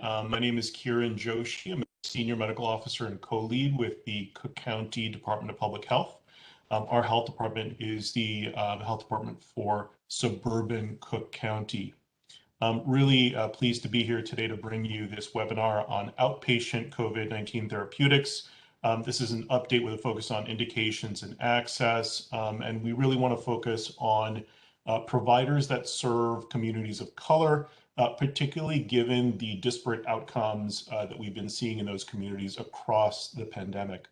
My name is Kiran Joshi. I'm a Senior Medical Officer and co-lead with the Cook County Department of Public Health. Our health department is the health department for suburban Cook County. I'm really pleased to be here today to bring you this webinar on outpatient COVID-19 therapeutics. This is an update with a focus on indications and access, and we really want to focus on providers that serve communities of color, particularly given the disparate outcomes that we've been seeing in those communities across the pandemic.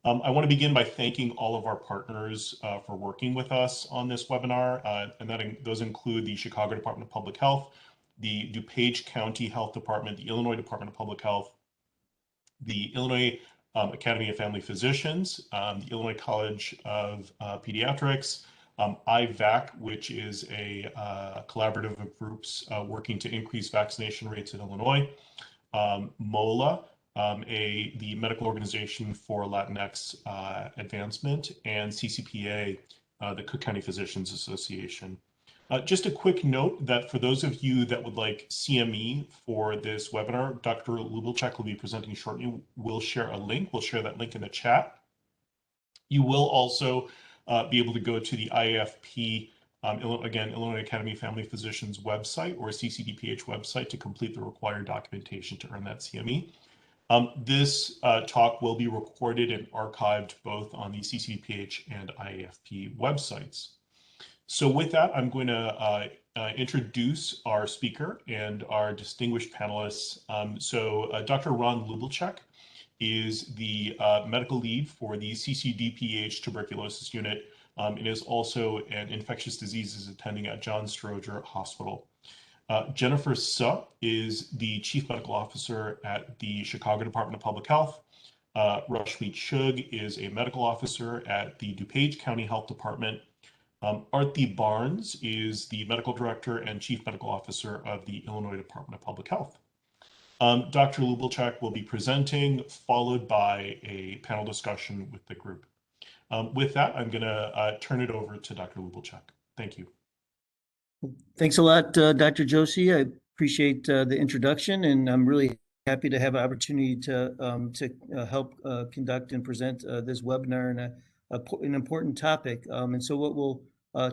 I want to begin by thanking all of our partners for working with us on this webinar, and those include the Chicago Department of Public Health, the DuPage County Health Department, the Illinois Department of Public Health, the Illinois Academy of Family Physicians, the Illinois College of Pediatrics, IVAC, which is a collaborative of groups working to increase vaccination rates in Illinois, MOLA, the Medical Organization for Latinx Advancement, and CCPA, the Cook County Physicians Association. Just a quick note that for those of you that would like CME for this webinar, Dr. Lubelchek will be presenting shortly. We'll share a link. We'll share that link in the chat. You will also be able to go to the IAFP, again, Illinois Academy of Family Physicians website or CCDPH website to complete the required documentation to earn that CME. This talk will be recorded and archived both on the CCDPH and IAFP websites. So with that, I'm going to introduce our speaker and our distinguished panelists. Dr. Ron Lubelchek is the medical lead for the CCDPH tuberculosis unit and is also an infectious diseases attending at John Stroger Hospital. Jennifer Suh is the Chief Medical Officer at the Chicago Department of Public Health. Rashmi Chugh is a medical officer at the DuPage County Health Department. Arthi Barnes is the Medical Director and Chief Medical Officer of the Illinois Department of Public Health. Dr. Lubelchek will be presenting, followed by a panel discussion with the group. With that, I'm going to turn it over to Dr. Lubelchek. Thank you. Thanks a lot, Dr. Joshi. I appreciate the introduction, and I'm really happy to have an opportunity to help conduct and present this webinar on an important topic. And so what we'll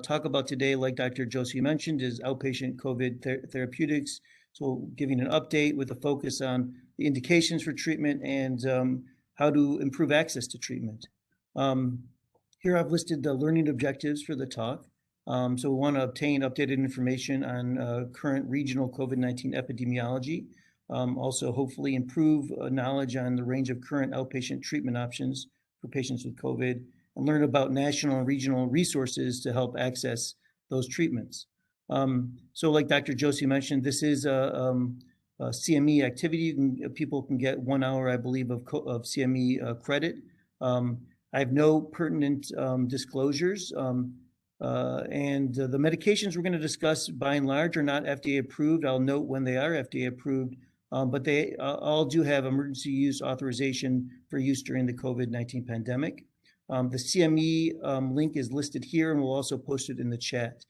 talk about today, like Dr. Joshi mentioned, is outpatient COVID therapeutics. So giving an update with a focus on the indications for treatment and how to improve access to treatment. Here I've listed the learning objectives for the talk. So we want to obtain updated information on current regional COVID-19 epidemiology. Also hopefully improve knowledge on the range of current outpatient treatment options for patients with COVID, and learn about national and regional resources to help access those treatments. So like Dr. Joshi mentioned, this is a CME activity. People can get 1 hour, I believe, of CME credit. I have no pertinent disclosures. And the medications we're going to discuss, by and large, are not FDA approved. I'll note when they are FDA approved, but they all do have emergency use authorization for use during the COVID-19 pandemic. The CME link is listed here, and we'll also post it in the chat.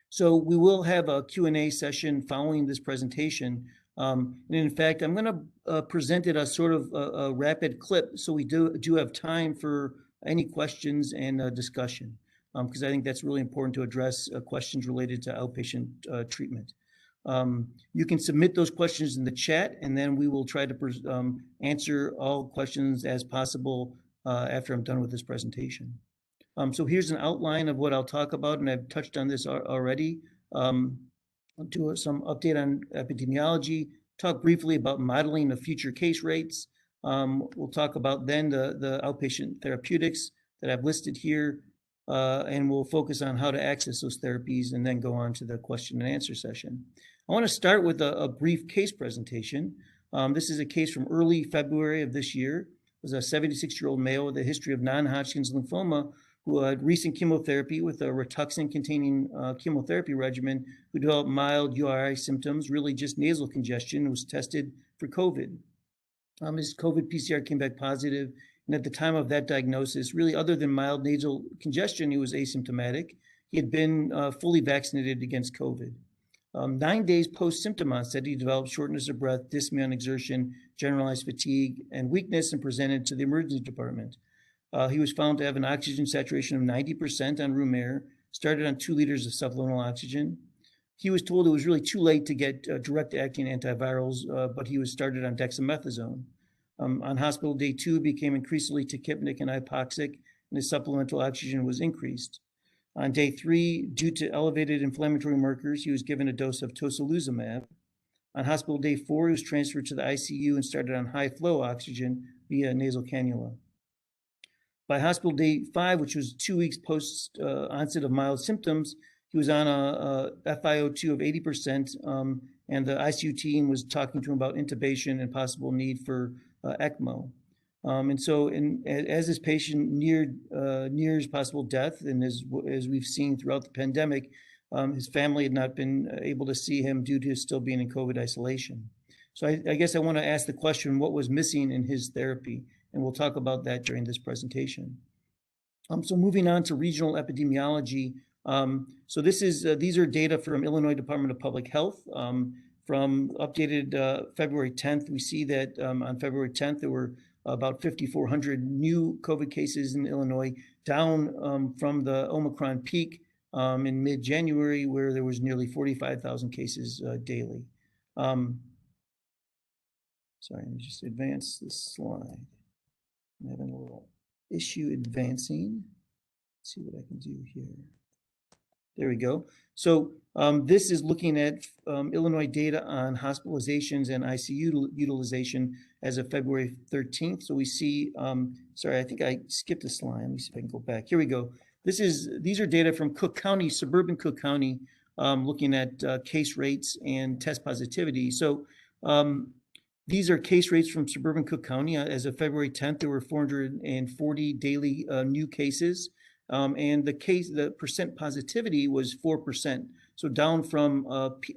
So we will have a Q&A session following this presentation. And in fact, I'm going to present it as sort of a rapid clip, so we do have time for any questions and discussion, because I think that's really important to address questions related to outpatient treatment. You can submit those questions in the chat, and then we will try to answer all questions as possible after I'm done with this presentation. So here's an outline of what I'll talk about, and I've touched on this already. I'll do some update on epidemiology, talk briefly about modeling of future case rates. We'll talk about then the outpatient therapeutics that I've listed here, and we'll focus on how to access those therapies and then go on to the question and answer session. I want to start with a brief case presentation. This is a case from early February of this year. It was a 76-year-old male with a history of non-Hodgkin's lymphoma who had recent chemotherapy with a Rituxan-containing chemotherapy regimen, who developed mild URI symptoms, really just nasal congestion, and was tested for COVID. His COVID PCR came back positive, and at the time of that diagnosis, really other than mild nasal congestion, he was asymptomatic. He had been fully vaccinated against COVID. 9 days post-symptom onset, he developed shortness of breath, dyspnea on exertion, generalized fatigue, and weakness, and presented to the emergency department. He was found to have an oxygen saturation of 90% on room air, started on 2 liters of supplemental oxygen. He was told it was really too late to get direct-acting antivirals, but he was started on dexamethasone. On hospital day 2, became increasingly tachypnic and hypoxic, and his supplemental oxygen was increased. On day 3, due to elevated inflammatory markers, he was given a dose of tocilizumab. On hospital day 4, he was transferred to the ICU and started on high-flow oxygen via nasal cannula. By hospital day 5, which was 2 weeks post onset of mild symptoms, he was on a FiO2 of 80%, and the ICU team was talking to him about intubation and possible need for ECMO. And so as this patient nears possible death, and as we've seen throughout the pandemic, his family had not been able to see him due to still being in COVID isolation. So I guess I want to ask the question, what was missing in his therapy? And we'll talk about that during this presentation. So moving on to regional epidemiology. So these are data from Illinois Department of Public Health. From updated February 10th, we see that on February 10th, there were about 5,400 new COVID cases in Illinois, down from the Omicron peak in mid-January, where there was nearly 45,000 cases daily. Sorry, let me just advance this slide. I'm having a little issue advancing. Let's see what I can do here. There we go. So this is looking at Illinois data on hospitalizations and ICU utilization as of February 13th. So we see, sorry, I think I skipped a slide. Let me see if I can go back. Here we go. These are data from Cook County, suburban Cook County, looking at case rates and test positivity. So these are case rates from suburban Cook County. As of February 10th, there were 440 daily new cases. And the percent positivity was 4%. So down from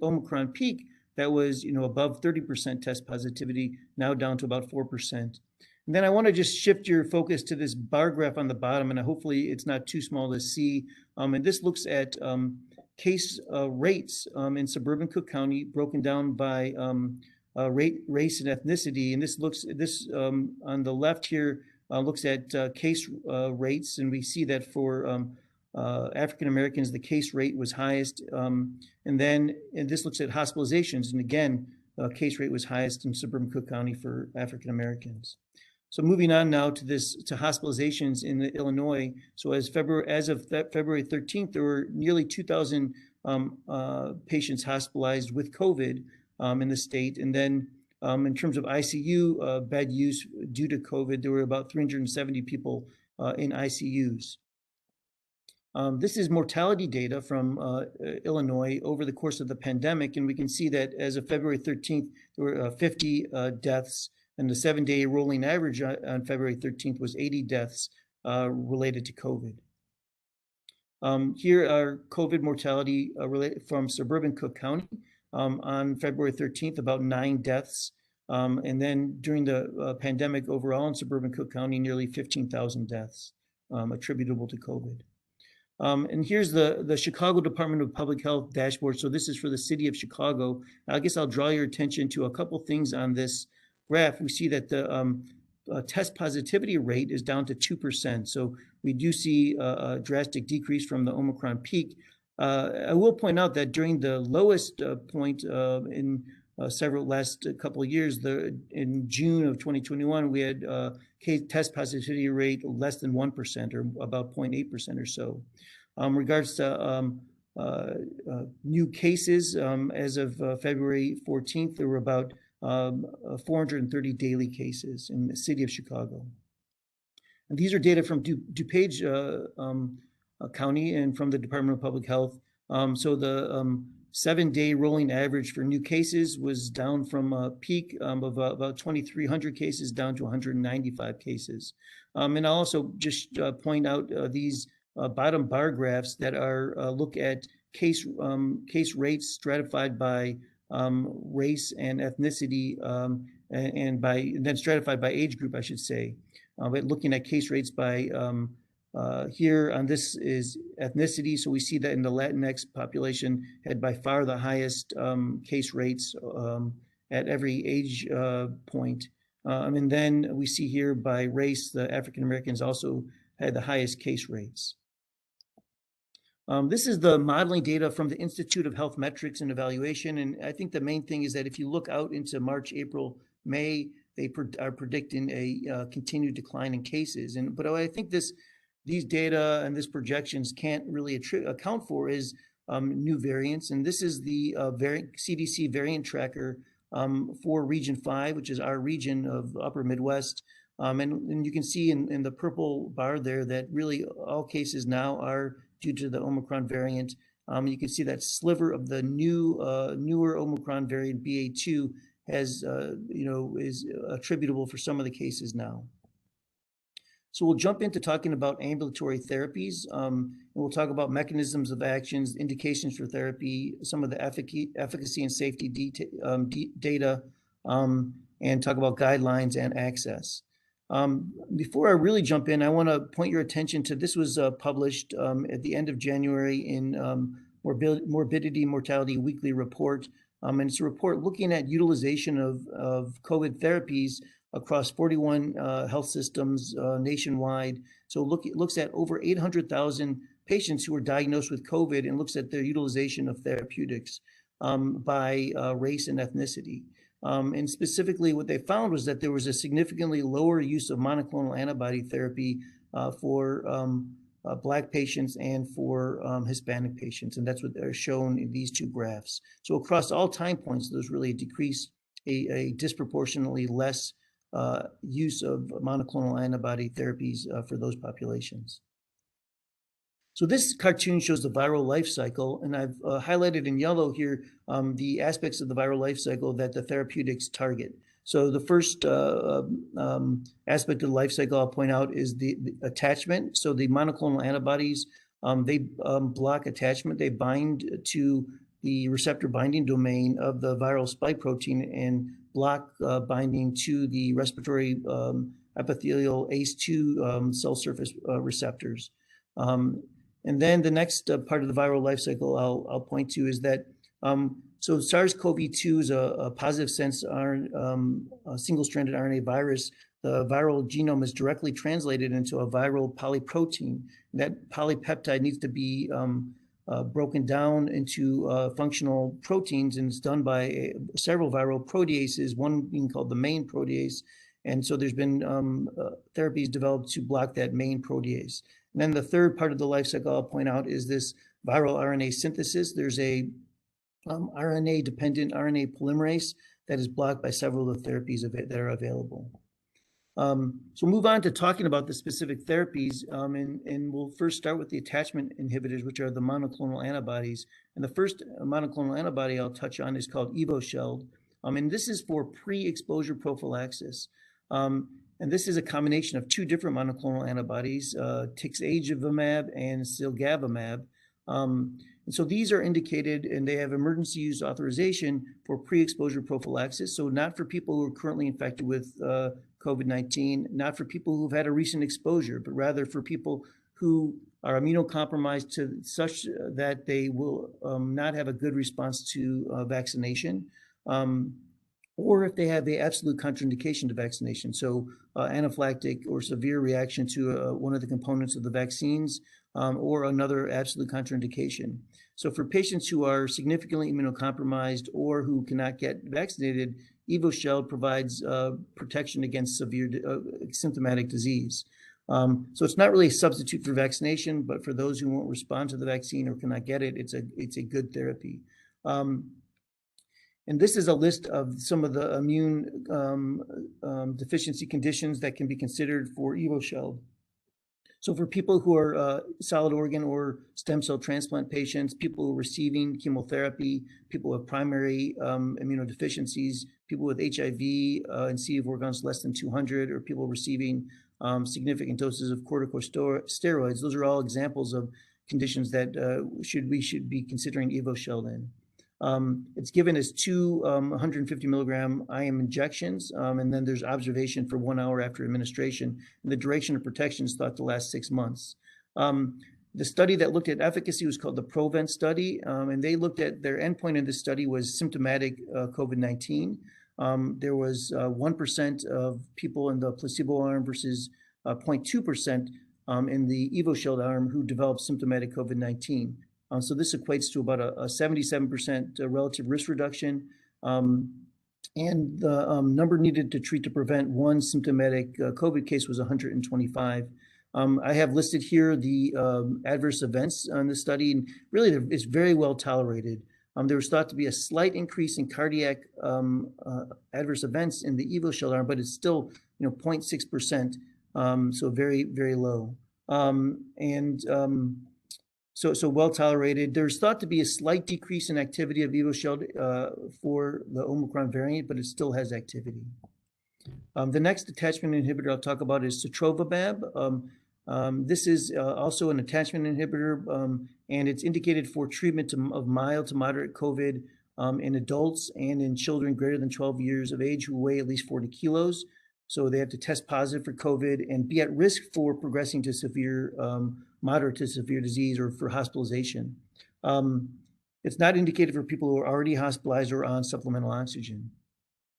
Omicron peak, that was above 30% test positivity, now down to about 4%. And then I want to just shift your focus to this bar graph on the bottom, and hopefully it's not too small to see. And this looks at case rates in suburban Cook County, broken down by race and ethnicity. And this on the left here looks at case rates, and we see that for African Americans, the case rate was highest. And this looks at hospitalizations, and again, case rate was highest in suburban Cook County for African Americans. So moving on now to hospitalizations in Illinois. So as of February 13th, there were nearly 2,000 patients hospitalized with COVID in the state, and then in terms of ICU bed use due to COVID, there were about 370 people in ICUs. This is mortality data from Illinois over the course of the pandemic, and we can see that as of February 13th, there were 50 deaths, and the 7-day rolling average on February 13th was 80 deaths related to COVID. Here are COVID mortality related from suburban Cook County. On February 13th, about 9 deaths. And then during the pandemic overall in suburban Cook County, nearly 15,000 deaths attributable to COVID. And here's the Chicago Department of Public Health dashboard. So this is for the city of Chicago. I guess I'll draw your attention to a couple things on this graph. We see that the test positivity rate is down to 2%. So we do see a drastic decrease from the Omicron peak. I will point out that during the lowest point in several last couple of years, in June of 2021, we had test positivity rate less than 1%, or about 0.8% or so. Regards to new cases, as of February 14th, there were about 430 daily cases in the city of Chicago. And these are data from DuPage County and from the Department of Public Health. So the 7-day rolling average for new cases was down from a peak of about 2,300 cases down to 195 cases. And I'll also just point out these bottom bar graphs that are look at case rates stratified by race and ethnicity, and then stratified by age group, I should say. But looking at case rates by Here on this is ethnicity. So we see that in the Latinx population had by far the highest case rates at every age point. And then we see here by race, the African Americans also had the highest case rates. This is the modeling data from the Institute of Health Metrics and Evaluation. And I think the main thing is that if you look out into March, April, May, they are predicting a continued decline in cases. But I think these data and this projections can't really account for is new variants. And this is the CDC variant tracker for Region 5, which is our region of Upper Midwest. And you can see in the purple bar there that really all cases now are due to the Omicron variant. You can see that sliver of the newer Omicron variant BA2 has, is attributable for some of the cases now. So we'll jump into talking about ambulatory therapies. And we'll talk about mechanisms of actions, indications for therapy, some of the efficacy and safety data, and talk about guidelines and access. Before I really jump in, I want to point your attention to this was published at the end of January in Morbidity Mortality Weekly Report. And it's a report looking at utilization of COVID therapies across 41 health systems nationwide. So it looks at over 800,000 patients who were diagnosed with COVID and looks at their utilization of therapeutics by race and ethnicity. And specifically what they found was that there was a significantly lower use of monoclonal antibody therapy for Black patients and for Hispanic patients. And that's what are shown in these two graphs. So across all time points, there's really a decrease, a disproportionately less use of monoclonal antibody therapies for those populations. So this cartoon shows the viral life cycle, and I've highlighted in yellow here the aspects of the viral life cycle that the therapeutics target. So the first aspect of the life cycle I'll point out is the attachment. So the monoclonal antibodies, they block attachment. They bind to the receptor binding domain of the viral spike protein and block binding to the respiratory epithelial ACE2 cell surface receptors. And then the next part of the viral life cycle I'll point to is that so SARS-CoV-2 is a positive sense single-stranded RNA virus. The viral genome is directly translated into a viral polyprotein. That polypeptide needs to be broken down into functional proteins, and it's done by several viral proteases, one being called the main protease. And so there's been therapies developed to block that main protease. And then the third part of the life cycle I'll point out is this viral RNA synthesis. There's a RNA-dependent RNA polymerase that is blocked by several of the therapies that are available. So we'll move on to talking about the specific therapies, and we'll first start with the attachment inhibitors, which are the monoclonal antibodies. And the first monoclonal antibody I'll touch on is called Evusheld, and this is for pre-exposure prophylaxis. And this is a combination of two different monoclonal antibodies, Tixagevimab and Silgavimab. And so these are indicated and they have emergency use authorization for pre-exposure prophylaxis. So not for people who are currently infected with COVID-19, not for people who've had a recent exposure, but rather for people who are immunocompromised to such that they will not have a good response to vaccination, or if they have the absolute contraindication to vaccination. So anaphylactic or severe reaction to one of the components of the vaccines, or another absolute contraindication. So for patients who are significantly immunocompromised or who cannot get vaccinated, Evusheld provides protection against severe symptomatic disease. So it's not really a substitute for vaccination, but for those who won't respond to the vaccine or cannot get it, it's a good therapy. And this is a list of some of the immune deficiency conditions that can be considered for Evusheld. So for people who are solid organ or stem cell transplant patients, people who are receiving chemotherapy, people with primary immunodeficiencies, people with HIV and C of organs less than 200, or people receiving significant doses of corticosteroids, those are all examples of conditions that we should be considering Evusheld in. It's given as two 150 milligram IM injections, and then there's observation for 1 hour after administration. And the duration of protection is thought to last 6 months. The study that looked at efficacy was called the PROVENT study, and they looked at their endpoint in this study was symptomatic COVID-19. There was 1% of people in the placebo arm versus 0.2% in the EvoShield arm who developed symptomatic COVID-19. So this equates to about a 77% relative risk reduction. And the number needed to treat to prevent one symptomatic COVID case was 125. I have listed here the adverse events on the study, and really it's very well tolerated. There was thought to be a slight increase in cardiac adverse events in the EvoShield arm, but it's still 0.6%, so very, very low. So well tolerated. There's thought to be a slight decrease in activity of EvoShield for the Omicron variant, but it still has activity. The next attachment inhibitor I'll talk about is Cetrova Bab. This is also an attachment inhibitor, and it's indicated for treatment of mild to moderate COVID in adults and in children greater than 12 years of age who weigh at least 40 kilos. So they have to test positive for COVID and be at risk for progressing to severe, moderate to severe disease or for hospitalization. It's not indicated for people who are already hospitalized or on supplemental oxygen.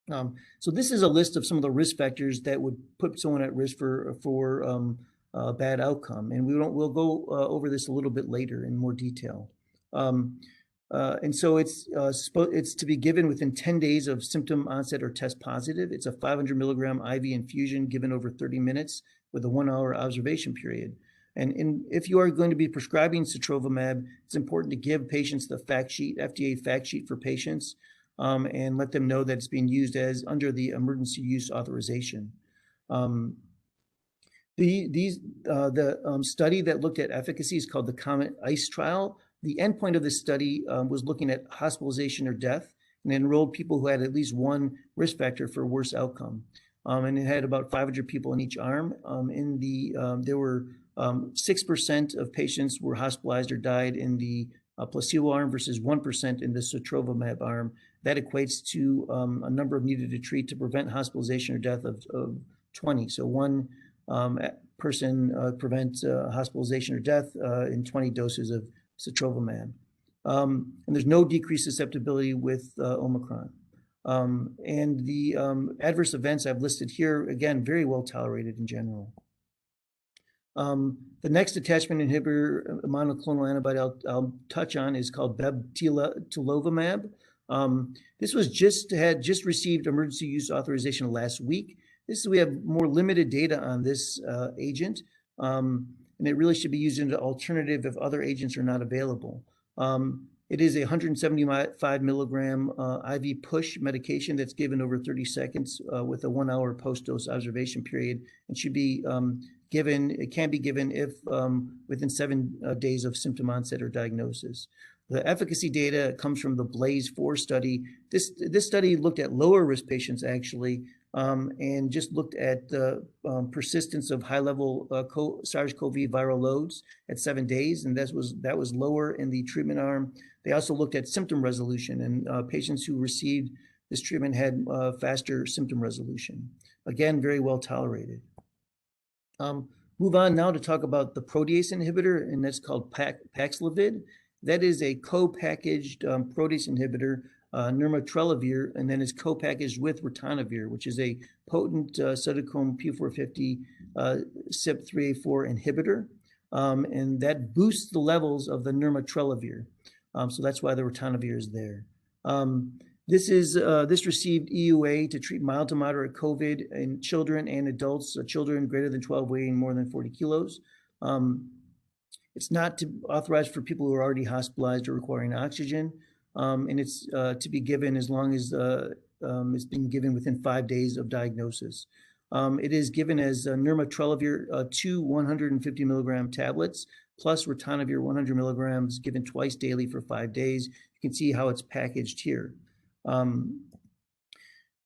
So this is a list of some of the risk factors that would put someone at risk for a bad outcome, and we'll go over this a little bit later in more detail. And so it's to be given within 10 days of symptom onset or test positive. It's a 500 milligram IV infusion given over 30 minutes with a 1 hour observation period. And if you are going to be prescribing Cetrova Bab, it's important to give patients the fact sheet, FDA fact sheet for patients, and let them know that it's being used as under the emergency use authorization. The study that looked at efficacy is called the Comet Ice Trial. The endpoint of this study was looking at hospitalization or death and enrolled people who had at least one risk factor for worse outcome. And it had about 500 people in each arm. There were 6% of patients were hospitalized or died in the placebo arm versus 1% in the Cetrova Bab arm. That equates to a number of needed to treat to prevent hospitalization or death of 20. So one person prevents hospitalization or death in 20 doses of Cetrova Bab. And there's no decreased susceptibility with Omicron. And the adverse events I've listed here, again, very well tolerated in general. The next attachment inhibitor, monoclonal antibody I'll touch on is called Lovamab. This was had just received emergency use authorization last week. We have more limited data on this agent, and it really should be used as an alternative if other agents are not available. It is a 175 milligram IV push medication that's given over 30 seconds with a 1 hour post-dose observation period, and should be given. It can be given if within 7 days of symptom onset or diagnosis. The efficacy data comes from the BLAZE-4 study. This study looked at lower risk patients actually, and just looked at the persistence of high-level SARS-CoV viral loads at 7 days, and that was lower in the treatment arm. They also looked at symptom resolution, and patients who received this treatment had faster symptom resolution. Again, very well tolerated. Move on now to talk about the protease inhibitor, and that's called Paxlevid. That is a co-packaged protease inhibitor, nirmatrelvir, and then is co-packaged with ritonavir, which is a potent cytochrome P450 CYP3A4 inhibitor, and that boosts the levels of the nirmatrelvir. So that's why the ritonavir is there. This received EUA to treat mild to moderate COVID in children and adults, children greater than 12 weighing more than 40 kilos. It's not authorized for people who are already hospitalized or requiring oxygen, and it's to be given as long as it's been given within 5 days of diagnosis. It is given as nirmatrelvir 2 150 milligram tablets plus ritonavir 100 milligrams given twice daily for 5 days. You can see how it's packaged here.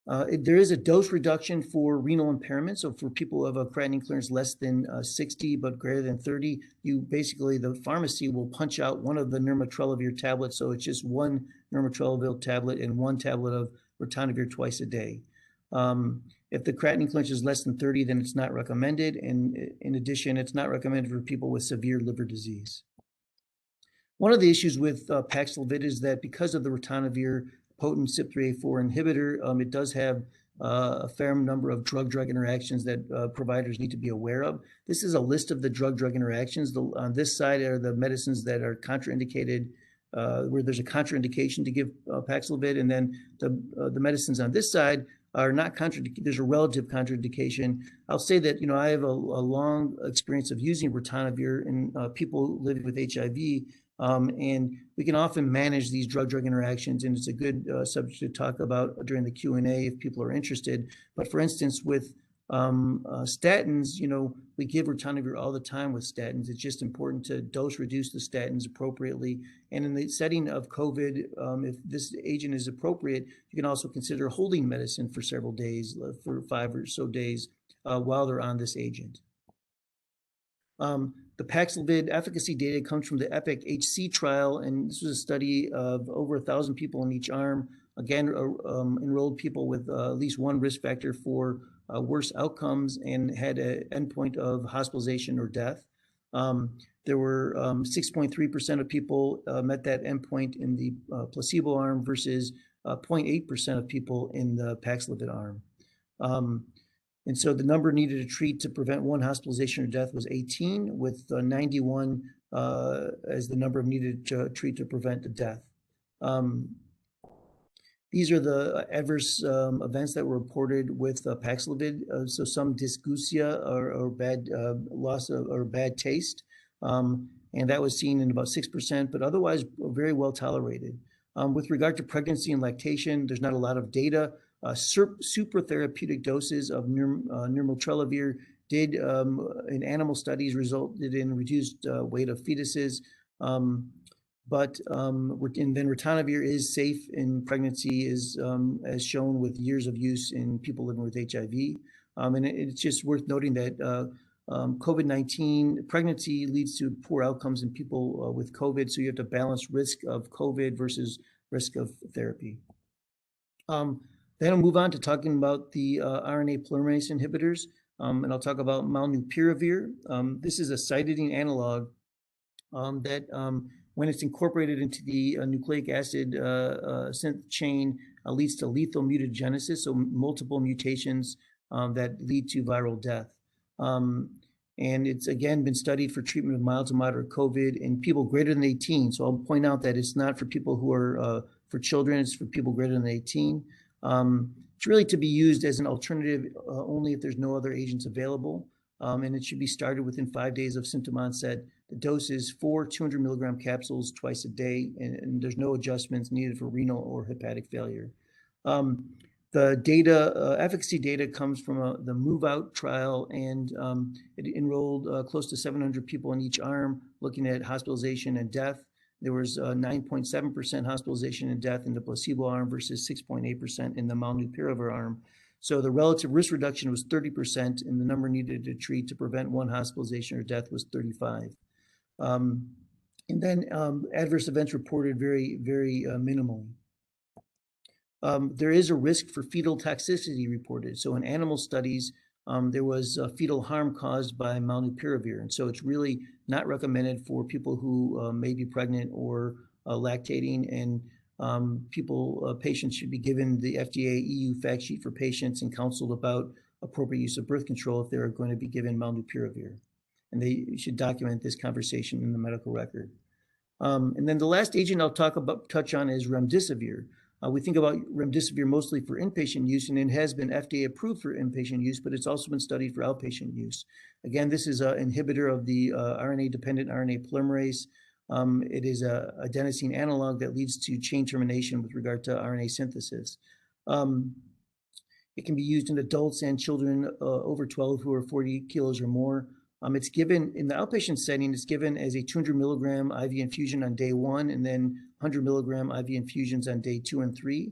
There is a dose reduction for renal impairment. So for people who have a creatinine clearance less than 60 but greater than 30, the pharmacy will punch out one of the nirmatrelvir tablets. So it's just one nirmatrelvir tablet and one tablet of ritonavir twice a day. If the creatinine clearance is less than 30, then it's not recommended. And in addition, it's not recommended for people with severe liver disease. One of the issues with Paxlevid is that because of the ritonavir potent CYP3A4 inhibitor, it does have a fair number of drug-drug interactions that providers need to be aware of. This is a list of the drug-drug interactions. On this side are the medicines that are contraindicated, where there's a contraindication to give Paxlevid, and then the medicines on this side are not contraindicated. There's a relative contraindication. I'll say that, I have a long experience of using ritonavir in people living with HIV, and we can often manage these drug-drug interactions, and it's a good subject to talk about during the Q&A if people are interested. But for instance, with statins, we give ritonavir all the time with statins. It's just important to dose reduce the statins appropriately. And in the setting of COVID, if this agent is appropriate, you can also consider holding medicine for several days, for 5 or so days, while they're on this agent. The Paxlevid efficacy data comes from the EPIC-HC trial, and this was a study of over 1,000 people in each arm. Again, enrolled people with at least one risk factor for worse outcomes and had an endpoint of hospitalization or death. There were 6.3% of people met that endpoint in the placebo arm versus 0.8% of people in the Paxlevid arm. And so the number needed to treat to prevent one hospitalization or death was 18, with 91 as the number needed to treat to prevent the death. These are the adverse events that were reported with Paxlevid. So some dysgeusia or bad loss of, or bad taste, and that was seen in about 6%, but otherwise very well tolerated. With regard to pregnancy and lactation, there's not a lot of data. Super therapeutic doses of nirmatrelvir did, in animal studies, resulted in reduced weight of fetuses. And then ritonavir is safe in pregnancy, as shown with years of use in people living with HIV. And it's just worth noting that COVID-19 pregnancy leads to poor outcomes in people with COVID. So you have to balance risk of COVID versus risk of therapy. Then I'll move on to talking about the RNA polymerase inhibitors, and I'll talk about Malnupiravir. This is a cytidine analog that, when it's incorporated into the nucleic acid synth chain, leads to lethal mutagenesis, so multiple mutations that lead to viral death. And it's, again, been studied for treatment of mild to moderate COVID in people greater than 18. So I'll point out that it's not for people who are, for children, it's for people greater than 18. It's really to be used as an alternative only if there's no other agents available, and it should be started within 5 days of symptom onset. The dose is 4 200 milligram capsules twice a day, and there's no adjustments needed for renal or hepatic failure. The data, efficacy data, comes from the MOVE-OUT trial, and it enrolled close to 700 people in each arm, looking at hospitalization and death. There was 9.7% hospitalization and death in the placebo arm versus 6.8% in the Malnupiravir arm. So the relative risk reduction was 30%, and the number needed to treat to prevent one hospitalization or death was 35. And then adverse events reported very, very minimally. There is a risk for fetal toxicity reported. So in animal studies, there was fetal harm caused by Malnupiravir. And so it's really not recommended for people who may be pregnant or lactating, and patients should be given the FDA EU fact sheet for patients and counseled about appropriate use of birth control if they're going to be given Malnupiravir. And they should document this conversation in the medical record. And then the last agent I'll touch on is Remdissevier. We think about Remdissevier mostly for inpatient use, and it has been FDA approved for inpatient use, but it's also been studied for outpatient use. Again, this is an inhibitor of the RNA-dependent RNA polymerase. It is a adenosine analog that leads to chain termination with regard to RNA synthesis. It can be used in adults and children over 12 who are 40 kilos or more. It's given in the outpatient setting. It's given as a 200 milligram IV infusion on day 1, and then 100 milligram IV infusions on day 2 and 3.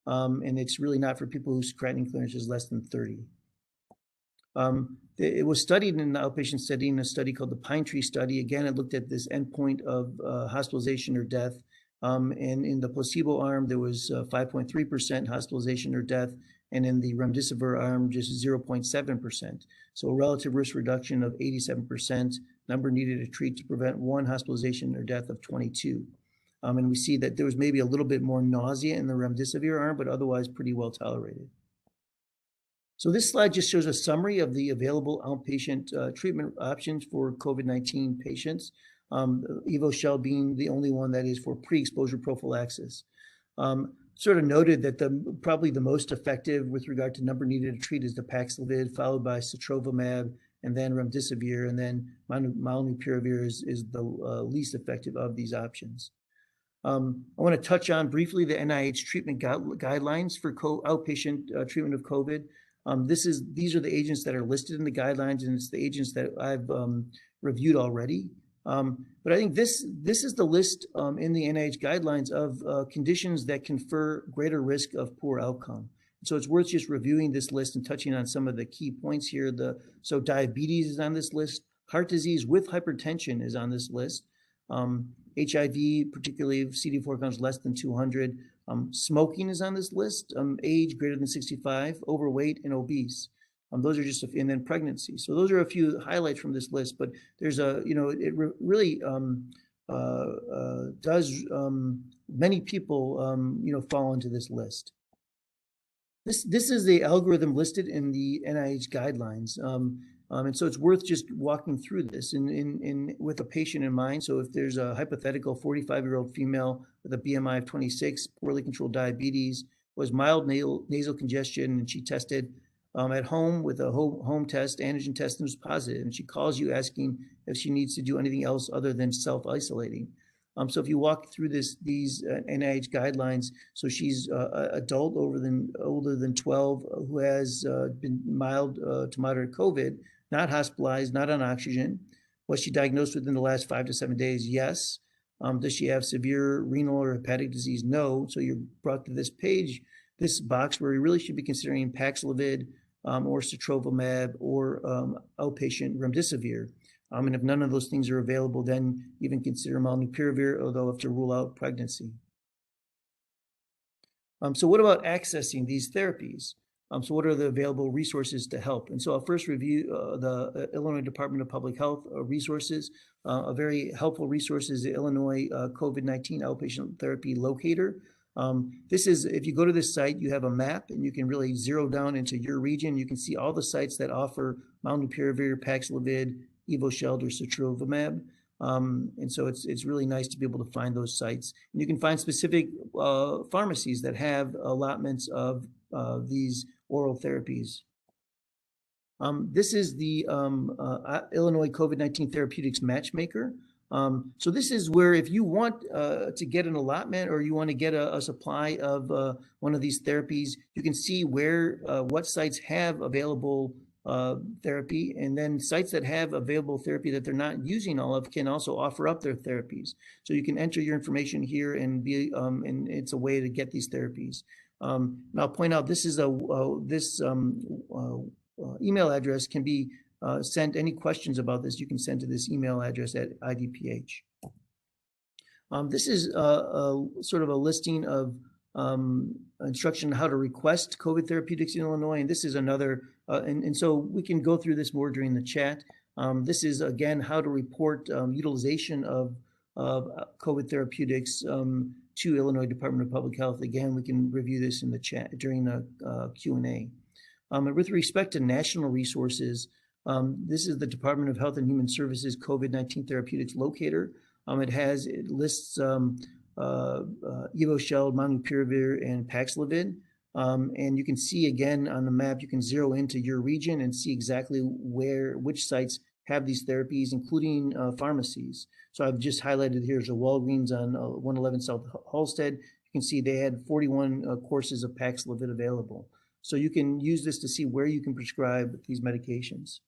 and it's really not for people whose creatinine clearance is less than 30. It was studied in the outpatient setting, a study called the Pine Tree study. Again, it looked at this endpoint of hospitalization or death. And in the placebo arm, there was 5.3% hospitalization or death, and in the Remdesivir arm, just 0.7%. So a relative risk reduction of 87%, number needed to treat to prevent 1 hospitalization or death of 22. And we see that there was maybe a little bit more nausea in the Remdesivir arm, but otherwise pretty well tolerated. So this slide just shows a summary of the available outpatient treatment options for COVID-19 patients, Evusheld being the only one that is for pre-exposure prophylaxis. Sort of noted that probably the most effective with regard to number needed to treat is the Paxlevid, followed by Cetrova Bab, and then Remdissevier, and then Malnupiravir is the least effective of these options. I want to touch on briefly the NIH treatment guidelines for outpatient treatment of COVID. These are the agents that are listed in the guidelines, and it's the agents that I've reviewed already. But I think this is the list in the NIH guidelines of conditions that confer greater risk of poor outcome. So it's worth just reviewing this list and touching on some of the key points here. So diabetes is on this list. Heart disease with hypertension is on this list. HIV, particularly CD4 counts less than 200. Smoking is on this list. Age greater than 65, overweight, and obese. Those are just, and then pregnancy. So those are a few highlights from this list, but there's it really does, many people, fall into this list. This is the algorithm listed in the NIH guidelines. And so it's worth just walking through this with a patient in mind. So if there's a hypothetical 45-year-old female with a BMI of 26, poorly controlled diabetes, was mild nasal congestion, and she tested at home with a home test, antigen test, and was positive. And she calls you asking if she needs to do anything else other than self-isolating. So if you walk through these NIH guidelines, so she's adult older than 12 who has been mild to moderate COVID, not hospitalized, not on oxygen. Was she diagnosed within the last 5 to 7 days? Yes. Does she have severe renal or hepatic disease? No. So you're brought to this page, this box where you really should be considering Paxlevid or Cetrova Bab or outpatient Remdissevier. And if none of those things are available, then even consider Malnupiravir, although have to rule out pregnancy. So what about accessing these therapies? So what are the available resources to help? And so I'll first review the Illinois Department of Public Health resources. A very helpful resource is the Illinois COVID-19 Outpatient Therapy Locator. This is, if you go to this site, you have a map and you can really zero down into your region. You can see all the sites that offer Malnupiravir, Paxlevid, Evusheld, or Cetrova Bab. And so it's really nice to be able to find those sites. And you can find specific pharmacies that have allotments of these oral therapies. This is the Illinois COVID-19 Therapeutics Matchmaker. So this is where if you want to get an allotment or you want to get a supply of one of these therapies, you can see where what sites have available therapy, and then sites that have available therapy that they're not using all of can also offer up their therapies. So you can enter your information here and and it's a way to get these therapies. And I'll point out this is email address can be sent. Any questions about this, you can send to this email address at Idph. This is sort of a listing of instruction on how to request COVID therapeutics in Illinois, and this is another, and so we can go through this more during the chat. This is again how to report utilization of COVID therapeutics to Illinois Department of Public Health. Again, we can review this in the chat during the Q&A. With respect to national resources, this is the Department of Health and Human Services COVID-19 Therapeutics Locator. It lists Evusheld, Malnupiravir, and Paxlevid. And you can see again on the map, you can zero into your region and see exactly which sites have these therapies, including pharmacies. So I've just highlighted here is a Walgreens on 111 South Halsted. You can see they had 41 courses of Paxlevid available. So you can use this to see where you can prescribe these medications.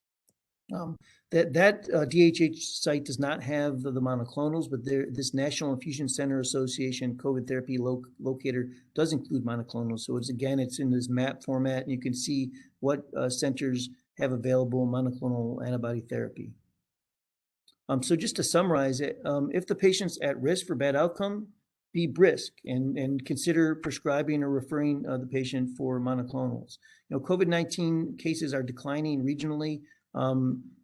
That DHH site does not have the monoclonals, but this National Infusion Center Association COVID Therapy Locator does include monoclonals. So it's in this map format, and you can see what centers have available monoclonal antibody therapy. So just to summarize it, if the patient's at risk for bad outcome, be brisk and consider prescribing or referring the patient for monoclonals. COVID-19 cases are declining regionally,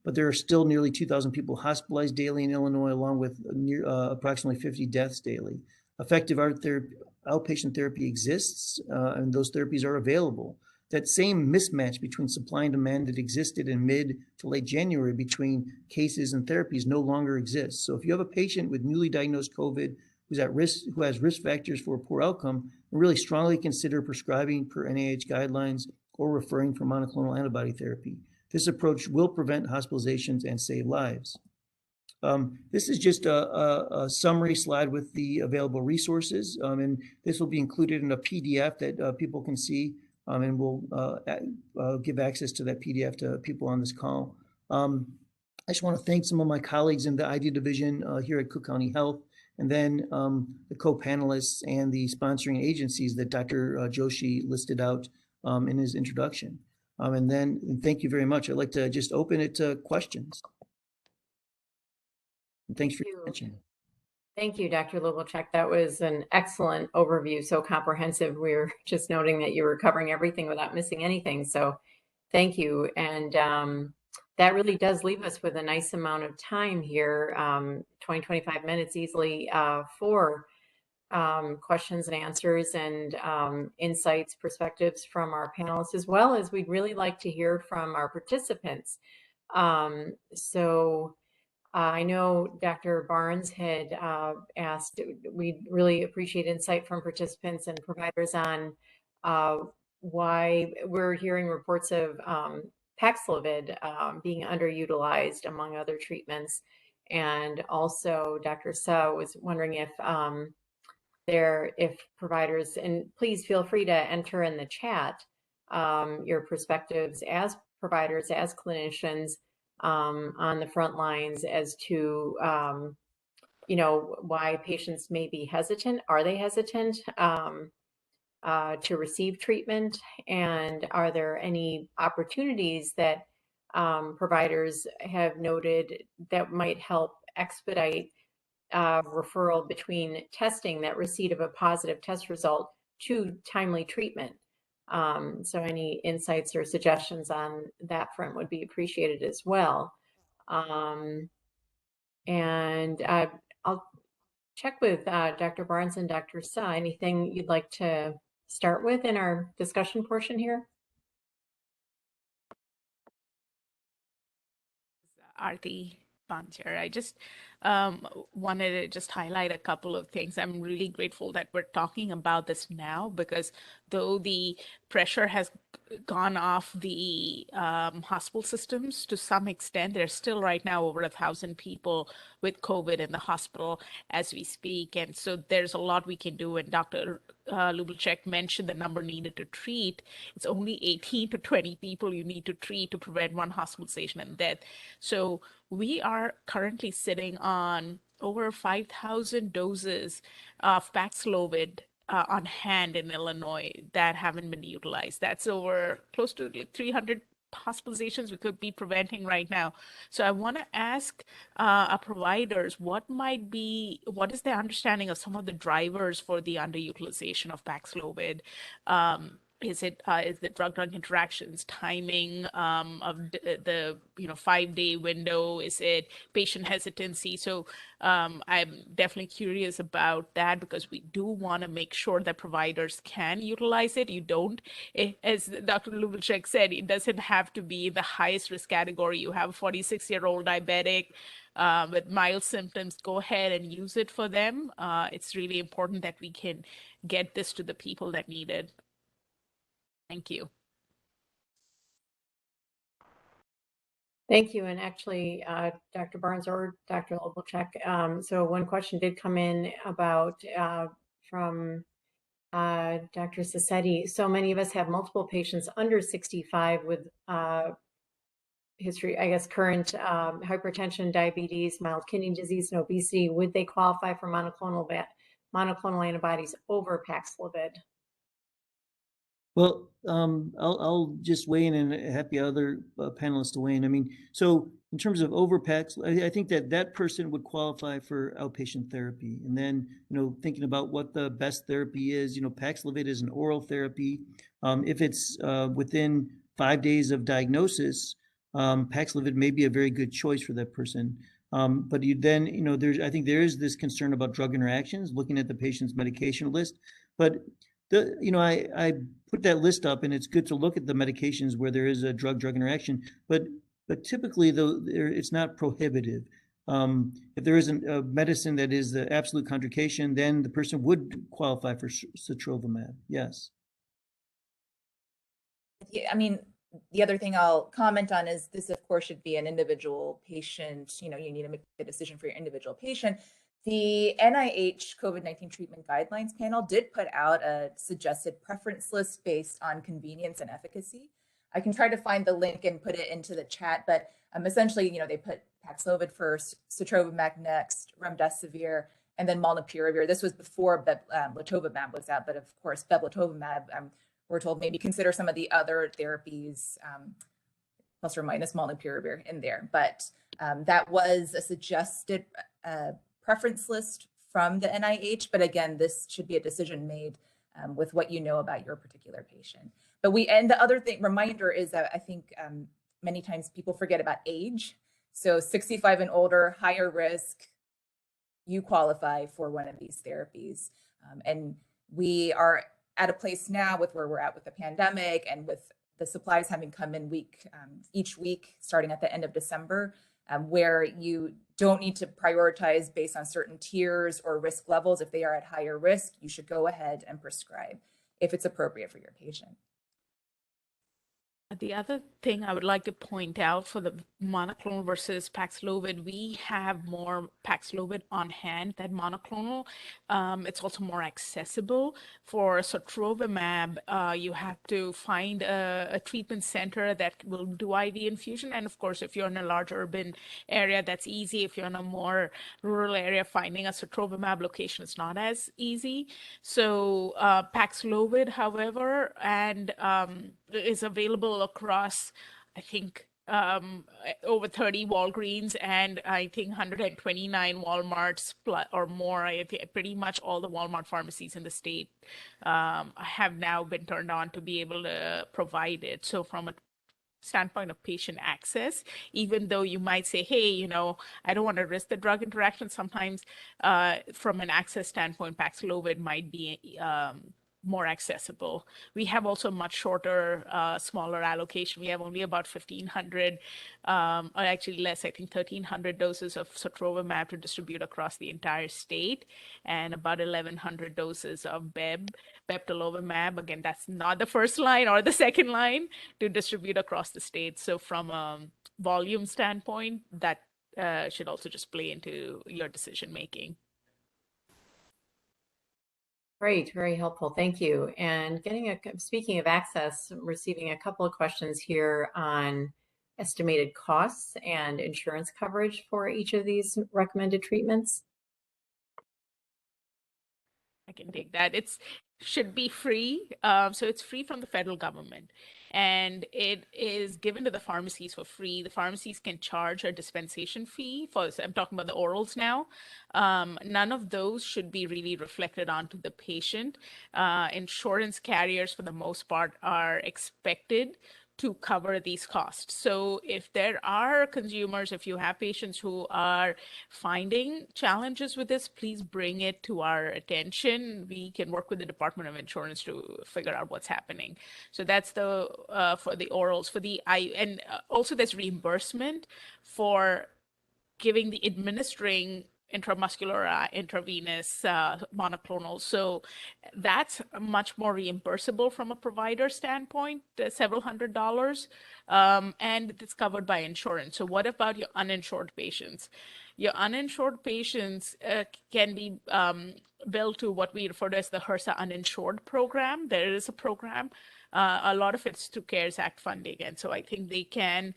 but there are still nearly 2,000 people hospitalized daily in Illinois, along with approximately 50 deaths daily. Effective outpatient therapy exists, and those therapies are available. That same mismatch between supply and demand that existed in mid to late January between cases and therapies no longer exists. So if you have a patient with newly diagnosed COVID who's at risk, who has risk factors for a poor outcome, really strongly consider prescribing per NIH guidelines or referring for monoclonal antibody therapy. This approach will prevent hospitalizations and save lives. This is just a summary slide with the available resources, and this will be included in a PDF that people can see. And we'll give access to that PDF to people on this call. I just want to thank some of my colleagues in the ID division here at Cook County Health, and then the co-panelists and the sponsoring agencies that Dr. Joshi listed out in his introduction. And thank you very much. I'd like to just open it to questions. And thanks for your attention. Thank you, Dr. Lubelchek. That was an excellent overview, so comprehensive. We were just noting that you were covering everything without missing anything, so thank you. And that really does leave us with a nice amount of time here, 20-25 minutes easily for questions and answers and insights, perspectives from our panelists, as well as we'd really like to hear from our participants. I know Dr. Barnes had asked, we'd really appreciate insight from participants and providers on why we're hearing reports of Paxlevid being underutilized among other treatments. And also Dr. Suh was wondering if providers, and please feel free to enter in the chat your perspectives as providers, as clinicians, on the front lines as to, why patients may be hesitant. Are they hesitant to receive treatment? And are there any opportunities that providers have noted that might help expedite referral between testing, that receipt of a positive test result, to timely treatment? So any insights or suggestions on that front would be appreciated as well. And I'll check with Dr. Barnes and Dr. Suh. Anything you'd like to start with in our discussion portion here? Arti Pancher. I just wanted to just highlight a couple of things. I'm really grateful that we're talking about this now, because though the pressure has gone off the hospital systems to some extent, there's still right now over 1,000 people with COVID in the hospital as we speak. And so there's a lot we can do. And Dr. Lubelchek mentioned the number needed to treat. It's only 18 to 20 people you need to treat to prevent one hospitalization and death. So we are currently sitting on over 5,000 doses of Paxlevid on hand in Illinois that haven't been utilized. That's over close to 300 hospitalizations we could be preventing right now. So I want to ask our providers, what is their understanding of some of the drivers for the underutilization of Paxlevid? Is it drug-drug interactions, timing of the 5-day window? Is it patient hesitancy? So I'm definitely curious about that, because we do want to make sure that providers can utilize it. As Dr. Lubelchek said, it doesn't have to be the highest risk category. You have a 46-year-old diabetic with mild symptoms, go ahead and use it for them. It's really important that we can get this to the people that need it. Thank you. Thank you. And actually, Dr. Barnes or Dr. Lubelchek, so one question did come in about from Dr. Sassetti. So many of us have multiple patients under 65 with history, I guess, current hypertension, diabetes, mild kidney disease, and obesity, would they qualify for monoclonal antibodies over Paxlevid? Well, I'll just weigh in and happy other panelists to weigh in. I mean, so in terms of overpax, I think that person would qualify for outpatient therapy. And then, thinking about what the best therapy is, Paxlevid is an oral therapy. If it's within 5 days of diagnosis, Paxlevid may be a very good choice for that person. But I think there is this concern about drug interactions, looking at the patient's medication list. But I put that list up, and it's good to look at the medications where there is a drug interaction, but typically though it's not prohibitive. If there isn't a medicine that is the absolute contraindication, then the person would qualify for Cetrova Bab. Yes. I mean, the other thing I'll comment on is this, of course, should be an individual patient. You need to make a decision for your individual patient. The NIH COVID-19 treatment guidelines panel did put out a suggested preference list based on convenience and efficacy. I can try to find the link and put it into the chat, but essentially, they put Paxlevid first, Cetrova Bab next, Remdissevier, and then Malnupiravir. This was before Lovamab was out, but of course, Lovamab, we're told maybe consider some of the other therapies, plus or minus Malnupiravir in there. But that was a suggested preference list from the NIH. But again, this should be a decision made with what you know about your particular patient. But the other reminder is that I think many times people forget about age. So 65 and older, higher risk, you qualify for one of these therapies. And we are at a place now with where we're at with the pandemic and with the supplies having come in each week, starting at the end of December, where you don't need to prioritize based on certain tiers or risk levels. If they are at higher risk, you should go ahead and prescribe if it's appropriate for your patient. The other thing I would like to point out for the monoclonal versus Paxlovid, we have more Paxlovid on hand than monoclonal. It's also more accessible. For Cetrova Bab, you have to find a treatment center that will do IV infusion. And of course, if you're in a large urban area, that's easy. If you're in a more rural area, finding a Cetrova Bab location is not as easy. So Paxlovid, however, and is available across, I think, over 30 Walgreens and I think 129 Walmarts or more. I think pretty much all the Walmart pharmacies in the state have now been turned on to be able to provide it. So from a standpoint of patient access, even though you might say, hey, I don't want to risk the drug interaction, sometimes from an access standpoint, Paxlovid might be more accessible. We have also much shorter, smaller allocation. We have only about 1,500, or actually less, I think 1,300 doses of Cetrova Bab to distribute across the entire state, and about 1,100 doses of Lovamab. Again, that's not the first line or the second line to distribute across the state. So from a volume standpoint, that should also just play into your decision making. Great, very helpful. Thank you. And speaking of access, receiving a couple of questions here on estimated costs and insurance coverage for each of these recommended treatments. I can take that. It should be free. So it's free from the federal government. And it is given to the pharmacies for free. The pharmacies can charge a dispensation fee I'm talking about the orals now. None of those should be really reflected onto the patient. Insurance carriers, for the most part, are expected to cover these costs. So if there are consumers, if you have patients who are finding challenges with this, please bring it to our attention. We can work with the Department of Insurance to figure out what's happening. So that's for the orals. And also there's reimbursement for administering intramuscular intravenous monoclonal. So that's much more reimbursable from a provider standpoint, several $100s, and it's covered by insurance. So what about your uninsured patients? Your uninsured patients can be billed to what we refer to as the HRSA uninsured program. There is a program a lot of it's through CARES Act funding. And so I think they can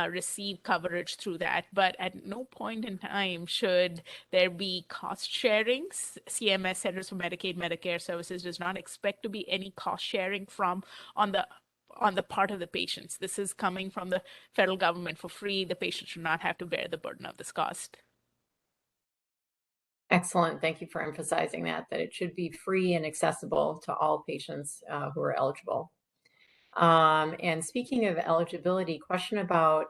receive coverage through that. But at no point in time should there be cost sharing. CMS, Centers for Medicaid, Medicare Services, does not expect to be any cost sharing from on the part of the patients. This is coming from the federal government for free. The patient should not have to bear the burden of this cost. Excellent. Thank you for emphasizing that it should be free and accessible to all patients who are eligible. And speaking of eligibility, question about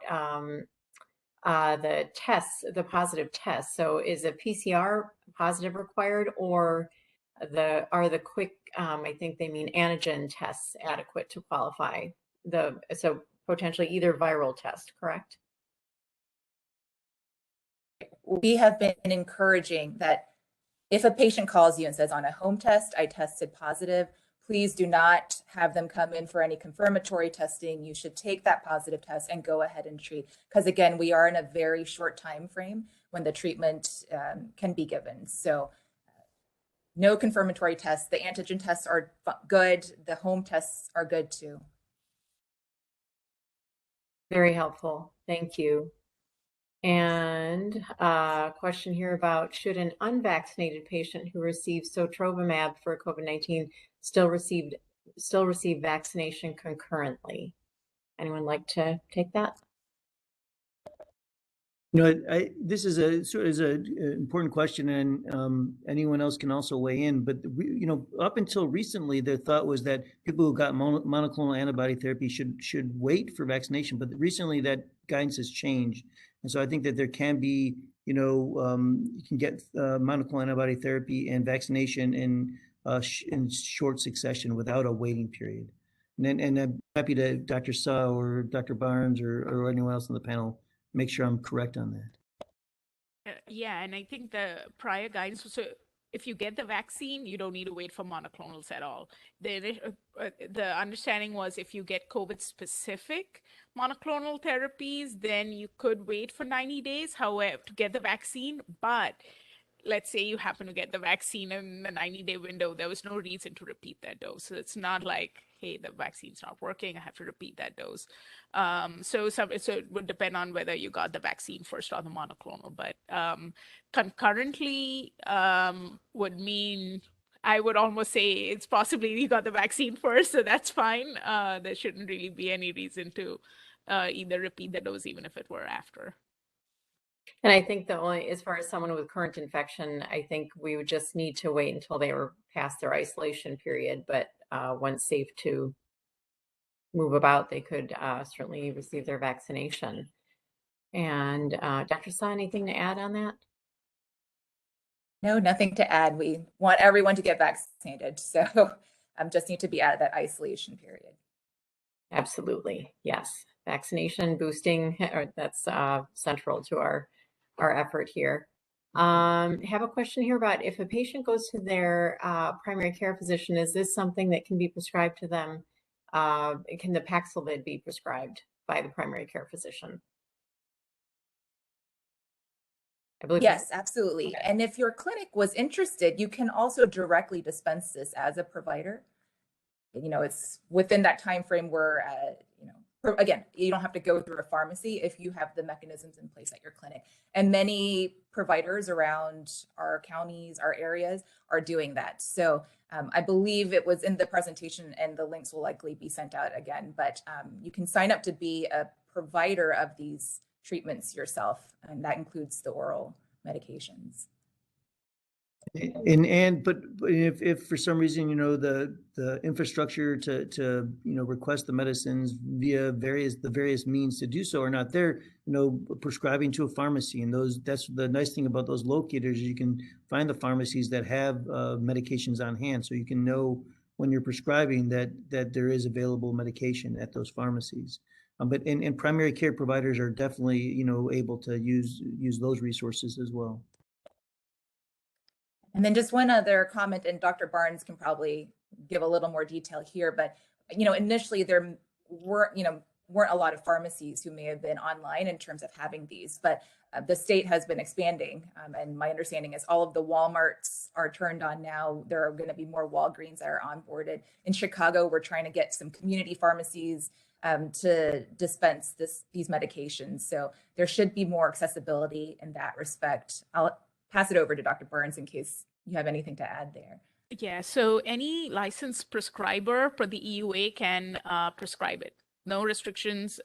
the tests, the positive tests. So is a PCR positive required, or are the quick, I think they mean antigen tests, adequate to qualify? So potentially either viral test, correct? We have been encouraging that if a patient calls you and says, on a home test, I tested positive, please do not have them come in for any confirmatory testing. You should take that positive test and go ahead and treat. Because again, we are in a very short time frame when the treatment can be given. So no confirmatory tests. The antigen tests are good. The home tests are good too. Very helpful. Thank you. And a question here about, should an unvaccinated patient who receives Cetrova Bab for COVID-19 still receive vaccination concurrently? Anyone like to take that? You know, this is an important question, and anyone else can also weigh in. But you know, up until recently, the thought was that people who got monoclonal antibody therapy should wait for vaccination. But recently, that guidance has changed, and so I think that there can be, you know, you can get monoclonal antibody therapy and vaccination in short succession without a waiting period. And I'm happy to Dr. Saw or Dr. Barnes or anyone else on the panel make sure I'm correct on that. Yeah, and I think the prior guidance was, so if you get the vaccine, you don't need to wait for monoclonals at all. The understanding was if you get COVID-specific monoclonal therapies, then you could wait for 90 days, however, to get the vaccine. But let's say you happen to get the vaccine in the 90-day window, there was no reason to repeat that dose. So it's not like, hey, the vaccine's not working, I have to repeat that dose. So it would depend on whether you got the vaccine first or the monoclonal. But concurrently would mean, I would almost say it's possibly you got the vaccine first, so that's fine. There shouldn't really be any reason to either repeat the dose, even if it were after. And I think as far as someone with current infection, I think we would just need to wait until they were past their isolation period. But once safe to move about, they could certainly receive their vaccination. And Dr. Saw, anything to add on that? No, nothing to add. We want everyone to get vaccinated. So just need to be out of that isolation period. Absolutely. Yes. Vaccination, boosting, that's central to our effort here. Have a question here about, if a patient goes to their primary care physician, is this something that can be prescribed to them? Can the Paxlevid be prescribed by the primary care physician? I believe yes, absolutely. Okay. And if your clinic was interested, you can also directly dispense this as a provider. You know, it's within that time frame where, you know, again, you don't have to go through a pharmacy if you have the mechanisms in place at your clinic. And many providers around our counties, our areas are doing that. So I believe it was in the presentation, and the links will likely be sent out again, but you can sign up to be a provider of these treatments yourself, and that includes the oral medications. But if for some reason, you know, the infrastructure to you know, request the medicines via the various means to do so are not there, you know, prescribing to a pharmacy, and that's the nice thing about those locators, you can find the pharmacies that have medications on hand, so you can know when you're prescribing that there is available medication at those pharmacies. But and primary care providers are definitely, you know, able to use those resources as well. And then just one other comment, and Dr. Barnes can probably give a little more detail here, but, you know, initially there were, you know, weren't a lot of pharmacies who may have been online in terms of having these, but the state has been expanding. And my understanding is all of the Walmarts are turned on now. There are going to be more Walgreens that are onboarded. In Chicago, we're trying to get some community pharmacies to dispense these medications. So there should be more accessibility in that respect. I'll pass it over to Dr. Barnes in case you have anything to add there. Yeah, so any licensed prescriber for the EUA can prescribe it. No restrictions.